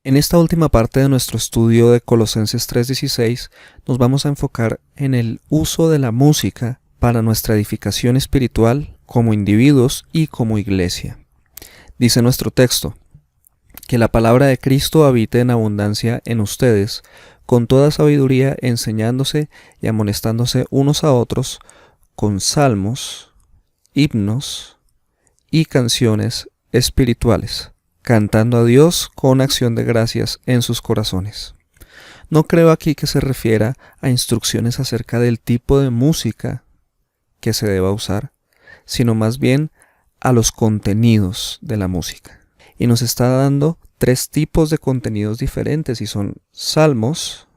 En esta última parte de nuestro estudio de Colosenses 3:16 nos vamos a enfocar en el uso de la música para nuestra edificación espiritual como individuos y como iglesia. Dice nuestro texto: que la palabra de Cristo habite en abundancia en ustedes, con toda sabiduría, enseñándose y amonestándose unos a otros con salmos, himnos y canciones espirituales, cantando a Dios con acción de gracias en sus corazones. No creo aquí que se refiera a instrucciones acerca del tipo de música que se deba usar, sino más bien a los contenidos de la música. Y nos está dando 3 tipos de contenidos diferentes, y son salmos,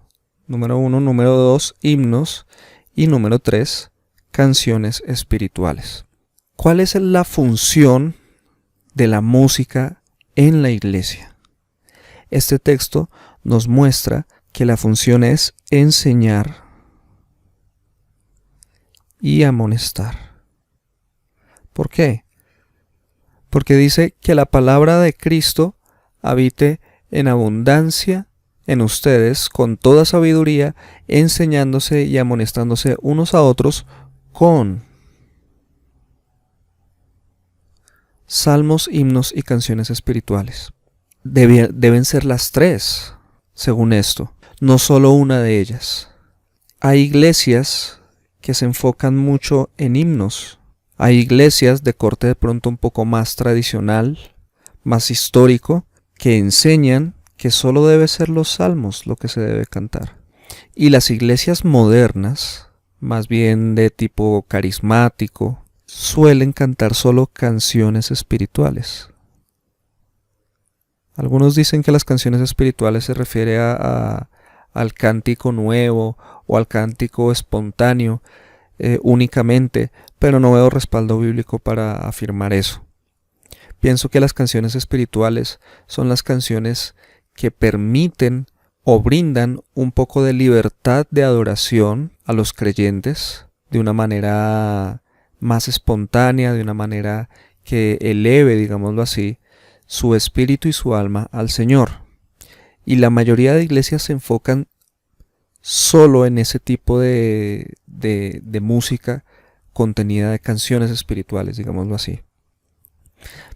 número 1, número 2, himnos, y número 3, canciones espirituales. ¿Cuál es la función de la música en la iglesia? Este texto nos muestra que la función es enseñar y amonestar. ¿Por qué? Porque dice que la palabra de Cristo habite en abundancia en ustedes con toda sabiduría, enseñándose y amonestándose unos a otros con salmos, himnos y canciones espirituales. Deben ser las 3, según esto, no solo una de ellas. Hay iglesias que se enfocan mucho en himnos. Hay iglesias de corte de pronto un poco más tradicional, más histórico, que enseñan que solo debe ser los salmos lo que se debe cantar. Y las iglesias modernas, más bien de tipo carismático, suelen cantar solo canciones espirituales. Algunos dicen que las canciones espirituales se refiere al cántico nuevo o al cántico espontáneo únicamente, pero no veo respaldo bíblico para afirmar eso. Pienso que las canciones espirituales son las canciones que permiten o brindan un poco de libertad de adoración a los creyentes de una manera más espontánea, de una manera que eleve, digámoslo así, su espíritu y su alma al Señor. Y la mayoría de iglesias se enfocan solo en ese tipo de música contenida de canciones espirituales, digámoslo así.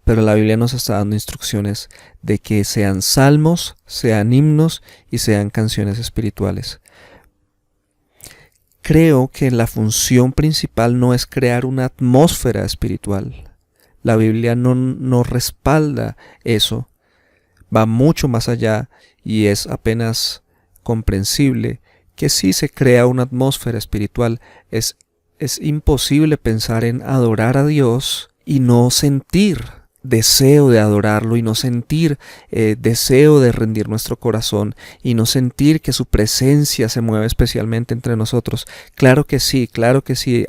Pero la Biblia nos está dando instrucciones de que sean salmos, sean himnos y sean canciones espirituales. Creo que la función principal no es crear una atmósfera espiritual. La Biblia no respalda eso. Va mucho más allá y es apenas comprensible que sí se crea una atmósfera espiritual. Es imposible pensar en adorar a Dios y no sentir deseo de adorarlo, y no sentir deseo de rendir nuestro corazón, y no sentir que su presencia se mueve especialmente entre nosotros. Claro que sí,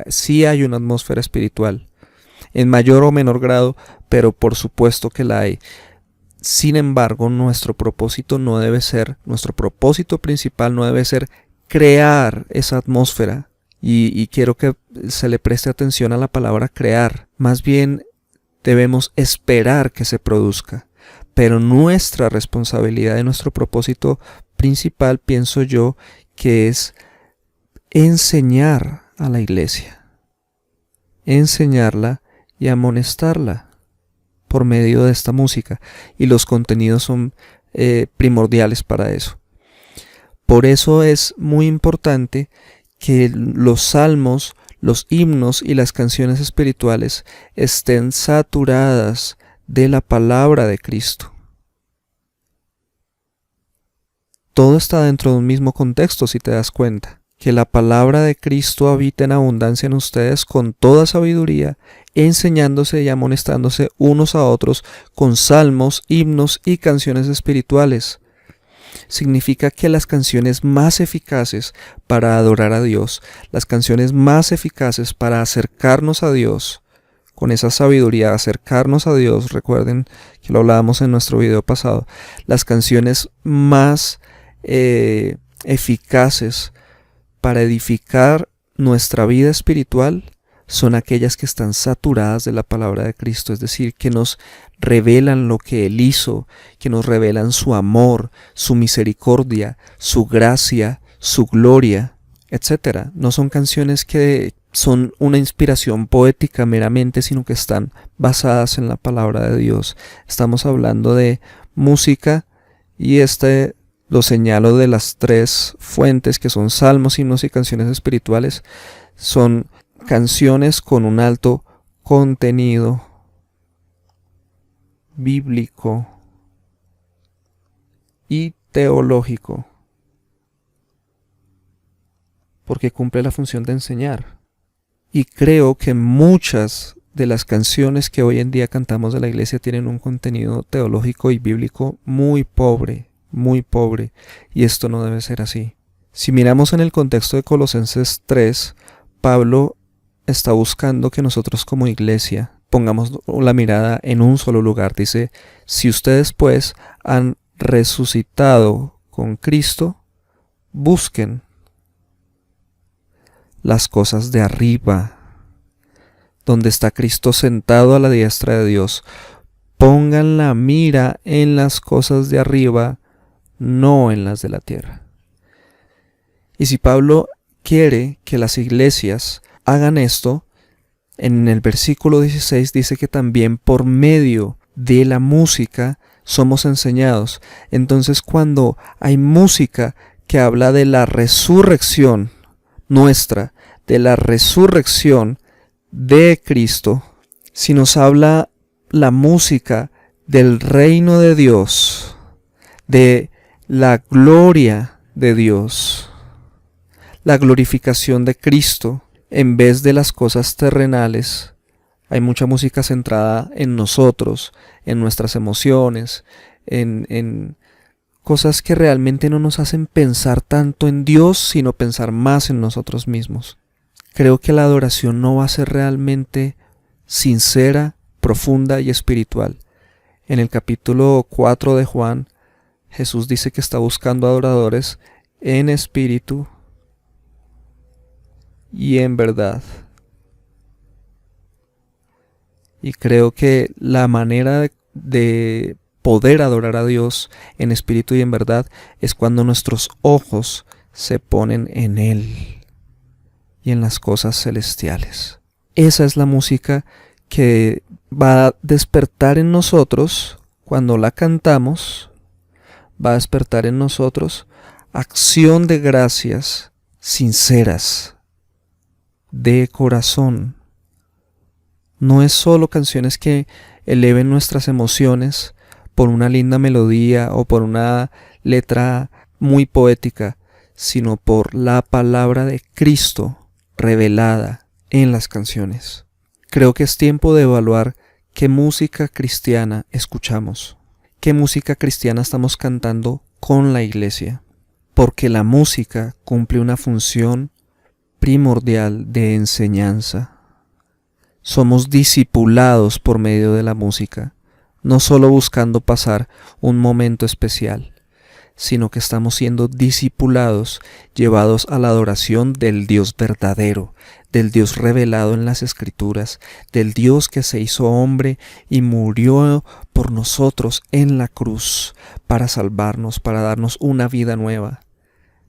sí hay una atmósfera espiritual, en mayor o menor grado, pero por supuesto que la hay. Sin embargo, nuestro propósito principal no debe ser crear esa atmósfera, y quiero que se le preste atención a la palabra crear. Más bien debemos esperar que se produzca, pero nuestra responsabilidad y nuestro propósito principal, pienso yo, que es enseñar a la iglesia, enseñarla y amonestarla por medio de esta música, y los contenidos son primordiales para eso. Por eso es muy importante que los salmos, los himnos y las canciones espirituales estén saturadas de la palabra de Cristo. Todo está dentro de un mismo contexto, si te das cuenta. Que la palabra de Cristo habita en abundancia en ustedes con toda sabiduría, enseñándose y amonestándose unos a otros con salmos, himnos y canciones espirituales. Significa que las canciones más eficaces para adorar a Dios, las canciones más eficaces para acercarnos a Dios, con esa sabiduría, acercarnos a Dios, recuerden que lo hablábamos en nuestro video pasado, las canciones más eficaces para edificar nuestra vida espiritual son aquellas que están saturadas de la palabra de Cristo, es decir, que nos revelan lo que Él hizo, que nos revelan su amor, su misericordia, su gracia, su gloria, etc. No son canciones que son una inspiración poética meramente, sino que están basadas en la palabra de Dios. Estamos hablando de música y lo señalo de las tres fuentes que son salmos, himnos y canciones espirituales. Son canciones con un alto contenido bíblico y teológico, porque cumple la función de enseñar. Y creo que muchas de las canciones que hoy en día cantamos de la iglesia tienen un contenido teológico y bíblico muy pobre, y esto no debe ser así. Si miramos en el contexto de Colosenses 3, Pablo está buscando que nosotros como iglesia pongamos la mirada en un solo lugar. Dice, si ustedes pues han resucitado con Cristo, busquen las cosas de arriba, donde está Cristo sentado a la diestra de Dios. Pongan la mira en las cosas de arriba, no en las de la tierra. Y si Pablo quiere que las iglesias hagan esto, en el versículo 16 dice que también por medio de la música somos enseñados. Entonces, cuando hay música que habla de la resurrección nuestra, de la resurrección de Cristo, si nos habla la música del reino de Dios, de la gloria de Dios, la glorificación de Cristo, en vez de las cosas terrenales, hay mucha música centrada en nosotros, en nuestras emociones, en cosas que realmente no nos hacen pensar tanto en Dios, sino pensar más en nosotros mismos. Creo que la adoración no va a ser realmente sincera, profunda y espiritual. En el capítulo 4 de Juan, Jesús dice que está buscando adoradores en espíritu y en verdad. Y creo que la manera de poder adorar a Dios en espíritu y en verdad es cuando nuestros ojos se ponen en Él y en las cosas celestiales. Esa es la música que va a despertar en nosotros, cuando la cantamos, va a despertar en nosotros acción de gracias sinceras, de corazón. No es solo canciones que eleven nuestras emociones por una linda melodía o por una letra muy poética, sino por la palabra de Cristo revelada en las canciones. Creo que es tiempo de evaluar qué música cristiana escuchamos, qué música cristiana estamos cantando con la iglesia, porque la música cumple una función primordial de enseñanza. Somos discipulados por medio de la música, no solo buscando pasar un momento especial, sino que estamos siendo discipulados, llevados a la adoración del Dios verdadero, del Dios revelado en las Escrituras, del Dios que se hizo hombre y murió por nosotros en la cruz para salvarnos, para darnos una vida nueva,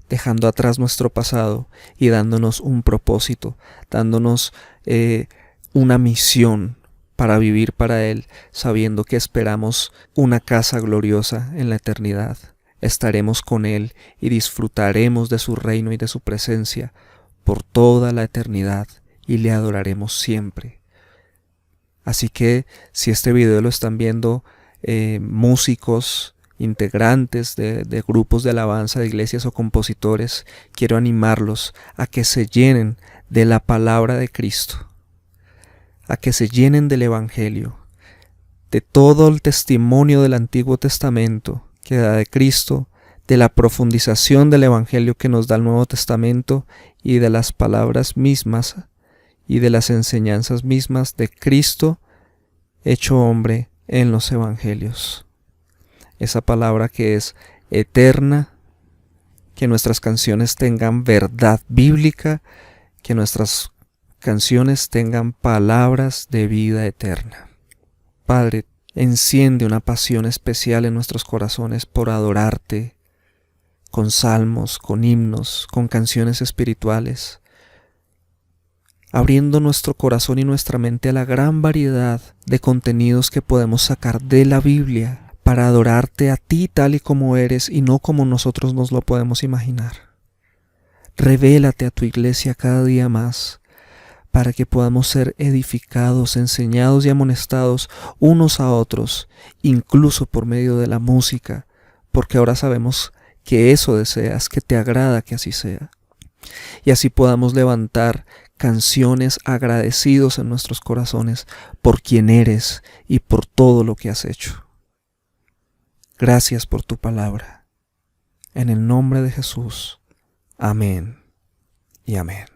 dejando atrás nuestro pasado y dándonos un propósito, dándonos una misión para vivir para Él, sabiendo que esperamos una casa gloriosa en la eternidad. Estaremos con Él y disfrutaremos de su reino y de su presencia por toda la eternidad y le adoraremos siempre. Así que si este video lo están viendo músicos, integrantes de grupos de alabanza, de iglesias o compositores, quiero animarlos a que se llenen de la palabra de Cristo, a que se llenen del Evangelio, de todo el testimonio del Antiguo Testamento que da de Cristo, de la profundización del Evangelio que nos da el Nuevo Testamento y de las palabras mismas y de las enseñanzas mismas de Cristo hecho hombre en los Evangelios. Esa palabra que es eterna, que nuestras canciones tengan verdad bíblica, que nuestras canciones tengan palabras de vida eterna. Padre, enciende una pasión especial en nuestros corazones por adorarte, con salmos, con himnos, con canciones espirituales, abriendo nuestro corazón y nuestra mente a la gran variedad de contenidos que podemos sacar de la Biblia para adorarte a ti tal y como eres y no como nosotros nos lo podemos imaginar. Revélate a tu iglesia cada día más para que podamos ser edificados, enseñados y amonestados unos a otros, incluso por medio de la música, porque ahora sabemos que eso deseas, que te agrada que así sea. Y así podamos levantar canciones agradecidos en nuestros corazones por quien eres y por todo lo que has hecho. Gracias por tu palabra. En el nombre de Jesús. Amén y amén.